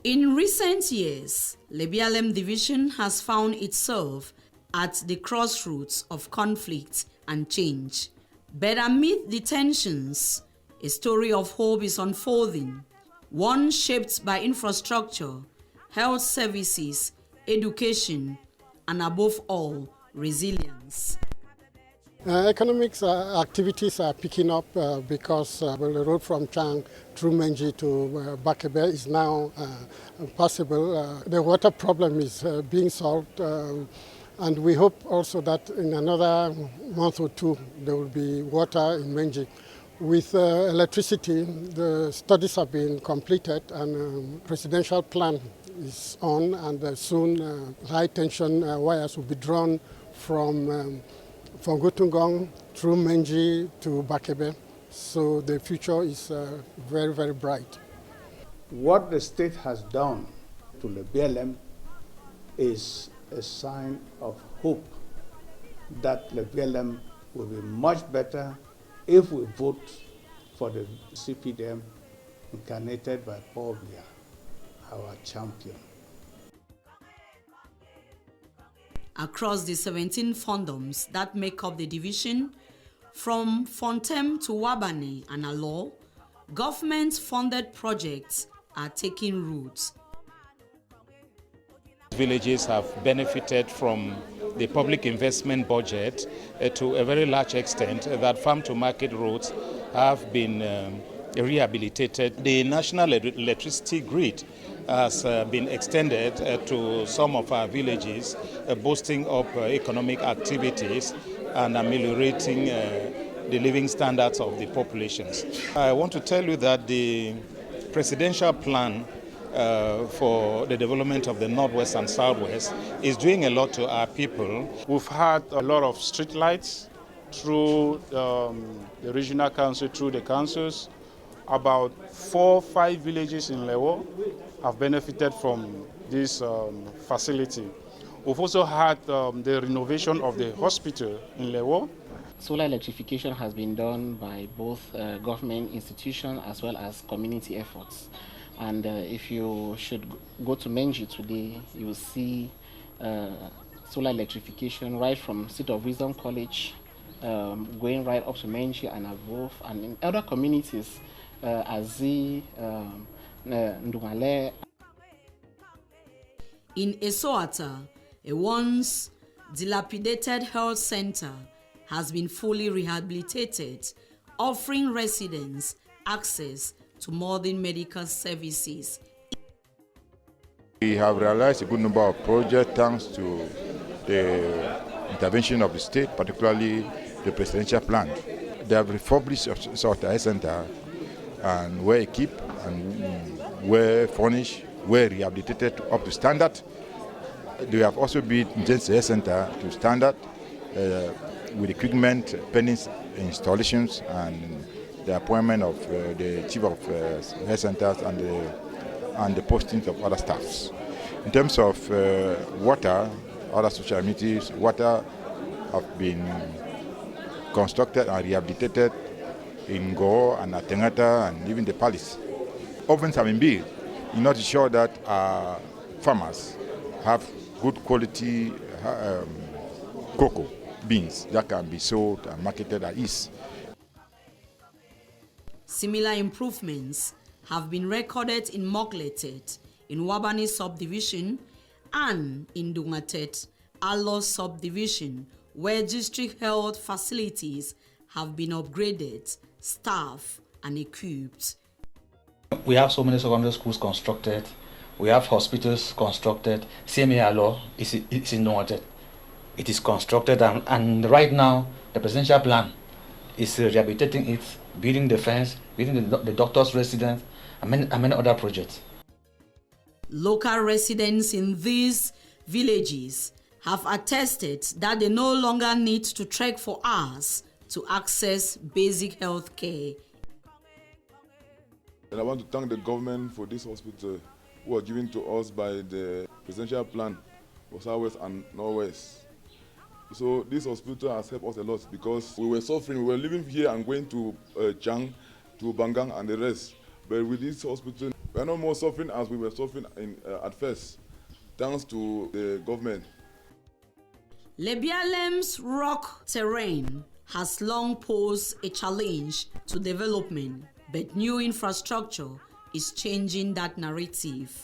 In recent years, Lebialem division has found itself at the crossroads of conflict and change. But amid the tensions, a story of hope is unfolding, one shaped by infrastructure, health services, education, and above all, resilience. Economics activities are picking up because the road from Chang through Menji to Bakebe is now possible. The water problem is being solved, and we hope also that in another month or two there will be water in Menji. With electricity, the studies have been completed and presidential plan is on, and soon high tension wires will be drawn from Gutungong through Menji to Bakebe. So the future is very, very bright. What the state has done to Lebialem is a sign of hope that Lebialem will be much better if we vote for the CPDM incarnated by Paul Biya, our champion. Across the 17 fondoms that make up the division, from Fontem to Wabani and Alo, government-funded projects are taking root. Villages have benefited from the public investment budget to a very large extent. That farm-to-market roads have been rehabilitated. The national electricity grid has been extended to some of our villages, boosting up economic activities and ameliorating the living standards of the populations. I want to tell you that the presidential plan for the development of the Northwest and Southwest is doing a lot to our people. We've had a lot of street lights through the regional council, through the councils. About 4 or 5 villages in Lewo have benefited from this facility. We've also had the renovation of the hospital in Lewo. Solar electrification has been done by both government institutions as well as community efforts. And if you should go to Menji today, you will see solar electrification right from Seat of Wisdom College, going right up to Menji and above, and in other communities, Azi, Ndungale. In Esoata, a once dilapidated health center has been fully rehabilitated, offering residents access to modern medical services. We have realized a good number of projects thanks to the intervention of the state, particularly the presidential plan. They have refurbished Esoata Health Center and were equipped and were furnished, were rehabilitated up to standard. They have also built Intensive Health Center to standard with equipment, pending installations, and the appointment of the chief of health centers and the postings of other staffs. In terms of water, other social amenities, water have been constructed and rehabilitated in Go and Atengata and even the palace. Ovens have been built in order to ensure that our farmers have good quality cocoa beans that can be sold and marketed at ease. Similar improvements have been recorded in Mogletet, in Wabani subdivision, and in Dungatet, Alo subdivision, where district health facilities have been upgraded, staffed, and equipped. We have so many secondary schools constructed. We have hospitals constructed. CMA Alo is in Dungatet. It is constructed, and right now the presidential plan is rehabilitating it, building the fence, building the doctor's residence, and many other projects. Local residents in these villages have attested that they no longer need to trek for hours to access basic health care. And I want to thank the government for this hospital who was given to us by the presidential plan for Southwest and Northwest. So this hospital has helped us a lot because we were suffering. We were living here and going to Chang, to Bangang and the rest. But with this hospital, We are no more suffering as we were suffering at first, thanks to the government. Lebialem's rock terrain has long posed a challenge to development, but new infrastructure is changing that narrative.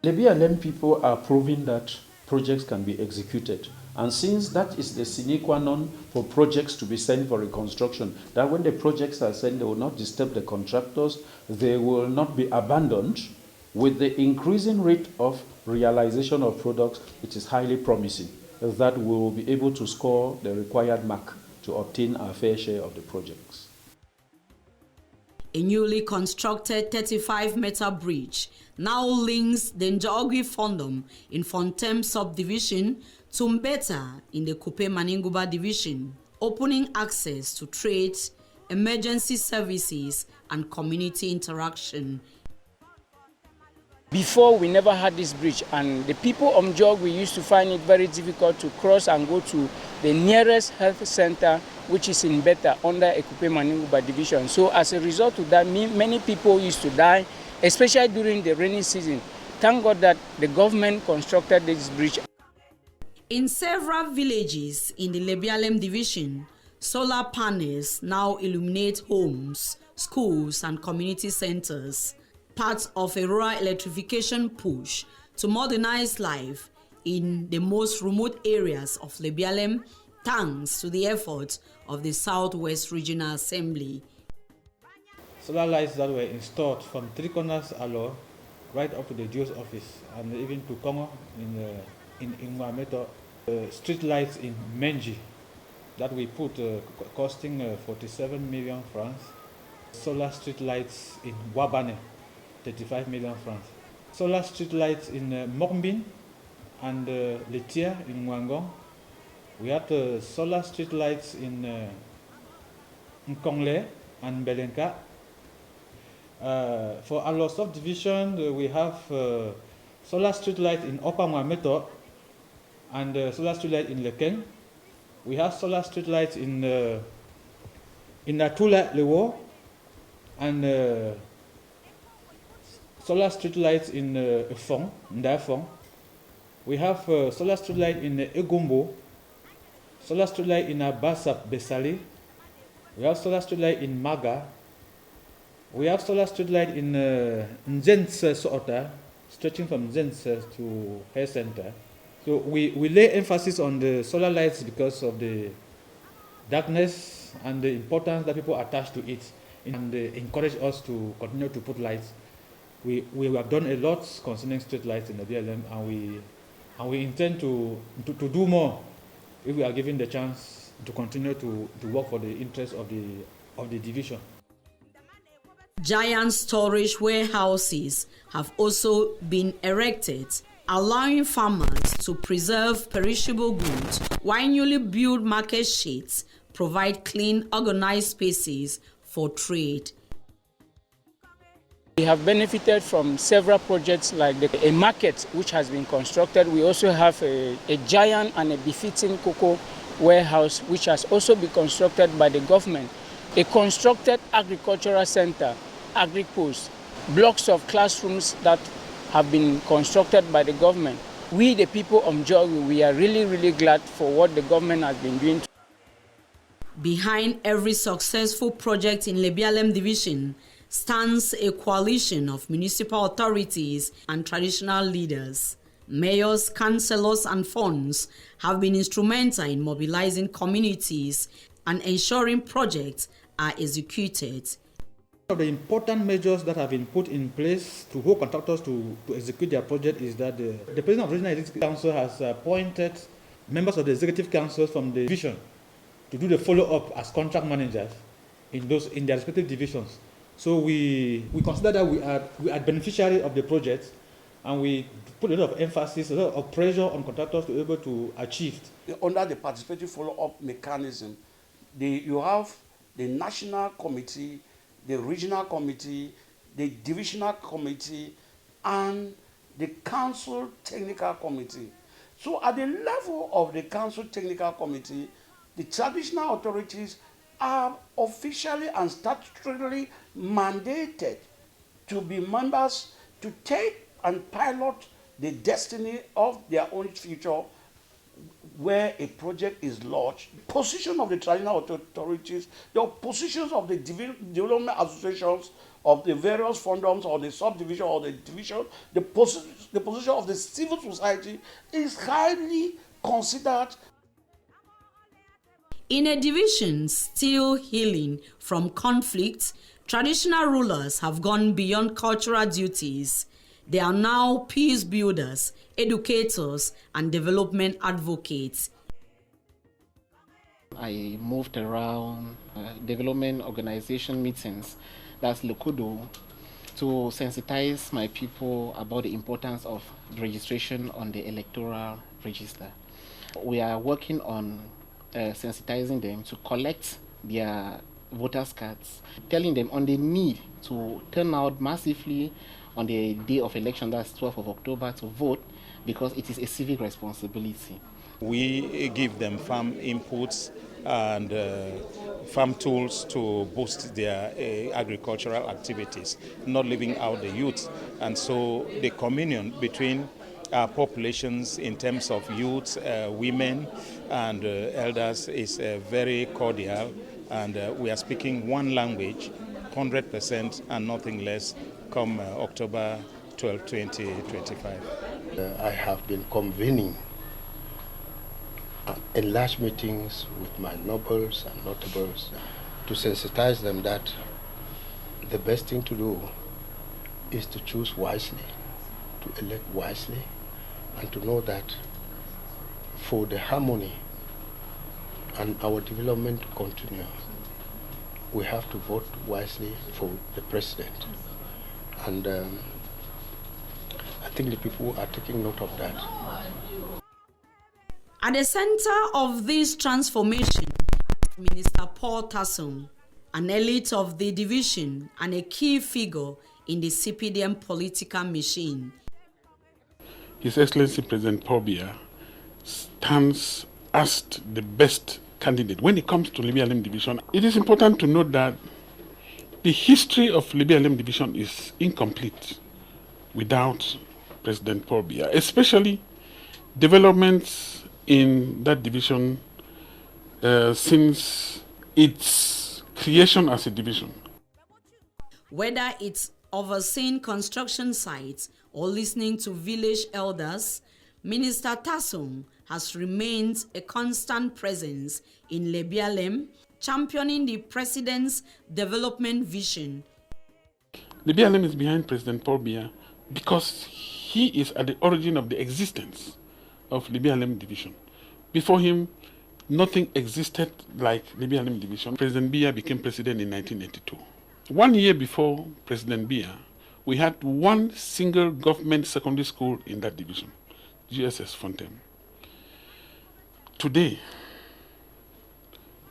Lebialem people are proving that projects can be executed. And since that is the sine qua non for projects to be sent for reconstruction, that when the projects are sent, they will not disturb the contractors, they will not be abandoned. With the increasing rate of realization of products, it is highly promising that we will be able to score the required mark to obtain our fair share of the projects. A newly constructed 35-meter bridge now links the Njogui Fondom in Fontem subdivision to Mbeta in the Kupe Maninguba division, opening access to trade, emergency services, and community interaction. Before, we never had this bridge, and the people of Njogui used to find it very difficult to cross and go to the nearest health center, which is in Beta under Ekupe Maninguba division. So as a result of that, many people used to die, especially during the rainy season. Thank God that the government constructed this bridge. In several villages in the Lebialem division, solar panels now illuminate homes, schools, and community centers, part of a rural electrification push to modernize life in the most remote areas of Lebialem, thanks to the efforts of the Southwest Regional Assembly. Solar lights that were installed from Three Corners Alo right up to the DO's office and even to Congo in Wameto. Street lights in Menji that we put costing 47 million francs. Solar street lights in Wabane, 35 million francs. Solar street lights in Morbin and Letia in Wangong. We have solar street lights in Nkongle and Belenka. For our subdivision, we have solar street light in Upper Mwameto and solar street light in Lekeng. We have solar street lights in Natula Lewo and solar street lights in Fong, Ndafong. We have solar street light in Egumbo, solar street light in Abasap Besali. We have solar street light in Maga. We have solar street light in Nzentse Soota, stretching from Nzentse to Hair Center. So we lay emphasis on the solar lights because of the darkness and the importance that people attach to it, and they encourage us to continue to put lights. We have done a lot concerning street lights in the BLM, and we intend to do more if we are given the chance to continue to work for the interests of the division. Giant storage warehouses have also been erected, allowing farmers to preserve perishable goods, while newly built market sheds provide clean, organized spaces for trade. We have benefited from several projects like a market which has been constructed. We also have a giant and a befitting cocoa warehouse which has also been constructed by the government. A constructed agricultural center, agri-post, blocks of classrooms that have been constructed by the government. We, the people of Njogui, we are really glad for what the government has been doing. Behind every successful project in Lebialem division stands a coalition of municipal authorities and traditional leaders. Mayors, councillors, and funds have been instrumental in mobilizing communities and ensuring projects are executed. One of the important measures that have been put in place to hold contractors to execute their project is that the President of the Regional Executive Council has appointed members of the Executive Council from the division to do the follow-up as contract managers in their respective divisions. So we consider that we are beneficiaries of the project, and we put a lot of emphasis, a lot of pressure on contractors to be able to achieve. Under the participatory follow-up mechanism, you have the national committee, the regional committee, the divisional committee, and the council technical committee. So at the level of the council technical committee, the traditional authorities are officially and statutorily mandated to be members, to take and pilot the destiny of their own future where a project is launched. Position of the traditional authorities, the positions of the development associations, of the various fundoms or the subdivision or the division, the position of the civil society is highly considered. In a division still healing from conflict, traditional rulers have gone beyond cultural duties. They are now peace builders, educators, and development advocates. I moved around development organization meetings, that's Lokodo, to sensitize my people about the importance of registration on the electoral register. We are working on sensitizing them to collect their voters' cards, telling them on the need to turn out massively on the day of election, that's 12th of October, to vote, because it is a civic responsibility. We give them farm inputs and farm tools to boost their agricultural activities, not leaving out the youth. And so the communion between our populations in terms of youth, women, and elders is very cordial, and we are speaking one language, 100% and nothing less, come October 12, 2025. I have been convening enlarged meetings with my nobles and notables to sensitize them that the best thing to do is to choose wisely, to elect wisely, and to know that for the harmony and our development to continue, we have to vote wisely for the president. And I think the people are taking note of that. At the center of this transformation, Minister Paul Tasson, an elite of the division and a key figure in the CPDM political machine. His Excellency President Paul Biya stands as the best candidate when it comes to Lebialem division. It is important to note that the history of Lebialem division is incomplete without President Paul Biya, especially developments in that division since its creation as a division. Whether it's overseeing construction sites or listening to village elders, Minister Tasson has remained a constant presence in Lebialem, championing the president's development vision. Lebialem is behind President Paul Biya because he is at the origin of the existence of Lebialem division. Before him, nothing existed like Lebialem division. President Biya became president in 1982. 1 year before President Biya, we had one single government secondary school in that division, GSS Fontaine. Today,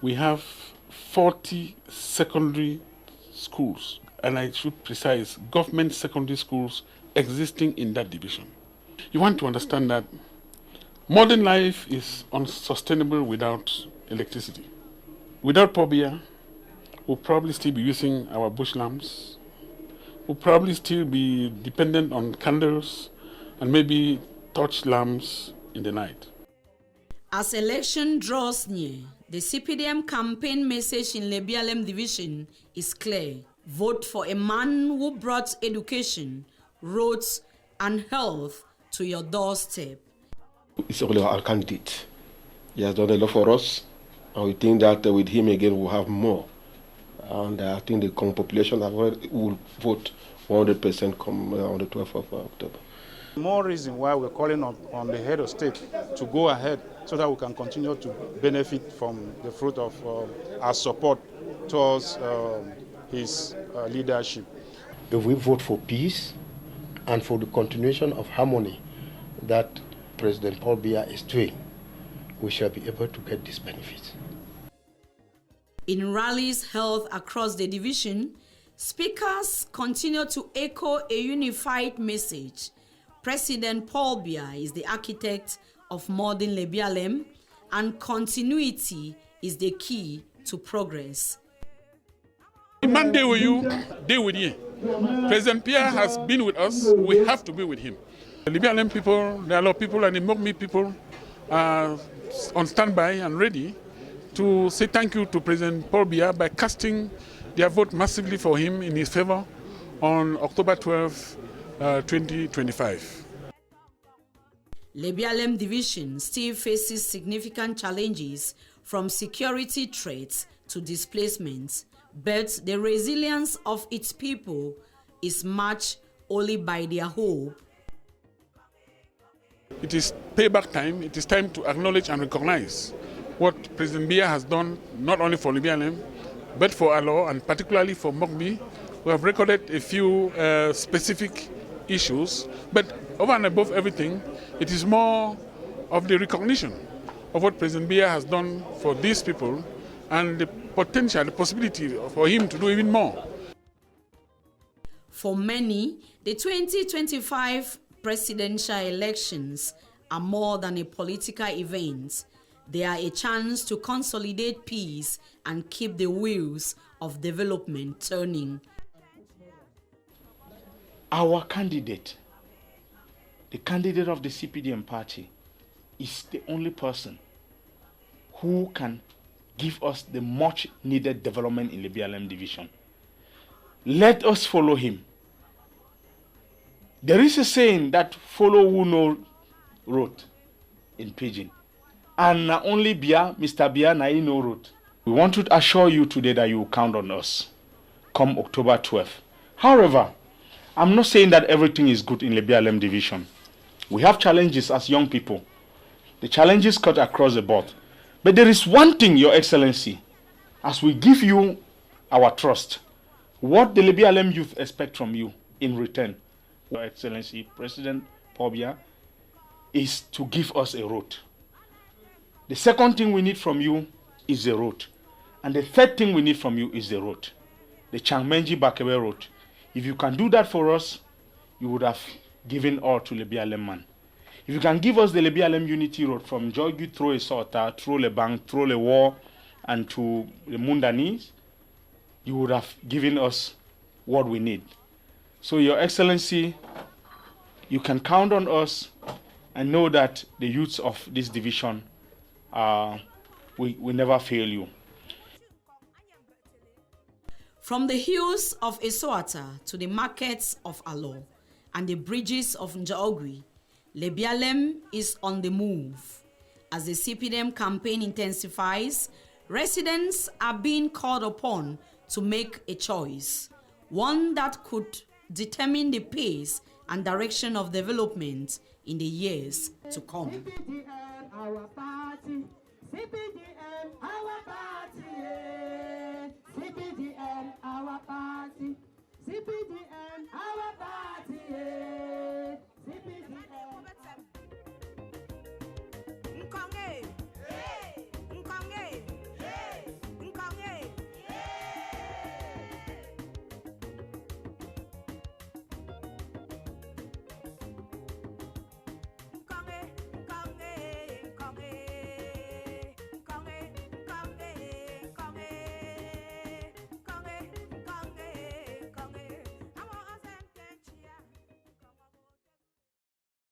we have 40 secondary schools, and I should precise, government secondary schools existing in that division. You want to understand that modern life is unsustainable without electricity. Without Paul Biya, we'll probably still be using our bush lamps. We'll probably still be dependent on candles and maybe torch lamps in the night. As election draws near, the CPDM campaign message in Lebialem division is clear. Vote for a man who brought education, roads, and health to your doorstep. It's only our candidate. He has done a lot for us, and we think that with him again we'll have more. And I think the population will vote 100% come on the 12th of October. More reason why we're calling on the head of state to go ahead so that we can continue to benefit from the fruit of our support towards his leadership. If we vote for peace and for the continuation of harmony that President Paul Biya is doing, we shall be able to get this benefit. In rallies held across the division, speakers continue to echo a unified message. President Paul Biya is the architect of modern Lebialem, and continuity is the key to progress. The man deal with you, deal with you. President Pierre has been with us, we have to be with him. The Lebialem people, there are a lot of people, and the Mogmi people are on standby and ready to say thank you to President Paul Biya by casting their vote massively for him in his favor on October 12, 2025. Lebialem division still faces significant challenges from security threats to displacement, but the resilience of its people is matched only by their hope. It is payback time. It is time to acknowledge and recognize what President Biya has done, not only for Lebialem, but for Alo, and particularly for Mogmi. We have recorded a few specific issues, but over and above everything, it is more of the recognition of what President Biya has done for these people and the potential, the possibility for him to do even more. For many, the 2025 presidential elections are more than a political event. They are a chance to consolidate peace and keep the wheels of development turning. Our candidate, the candidate of the CPDM party, is the only person who can give us the much needed development in the Lebialem division. Let us follow him. There is a saying that follow who know road in Pidgin. And only Biya, Mr. Biya, na know road. We want to assure you today that you will count on us come October 12th. However, I'm not saying that everything is good in Lebialem division. We have challenges as young people. The challenges cut across the board. But there is one thing, Your Excellency, as we give you our trust, what the Lebialem youth expect from you in return, Your Excellency, President Paul Biya, is to give us a road. The second thing we need from you is the road. And the third thing we need from you is the road. The Changmenji-Bakebe road. If you can do that for us, you would have given all to Lebialem man. If you can give us the Lebialem Unity Road from Jogi through Esota, through Lebang, through Le War, and to the Mundanis, you would have given us what we need. So, Your Excellency, you can count on us and know that the youths of this division, we never fail you. From the hills of Esota to the markets of Alo and the bridges of Njaogwi, Lebialem is on the move. As the CPDM campaign intensifies, residents are being called upon to make a choice, one that could determine the pace and direction of development in the years to come. CPDM, our party. CPDM, our party.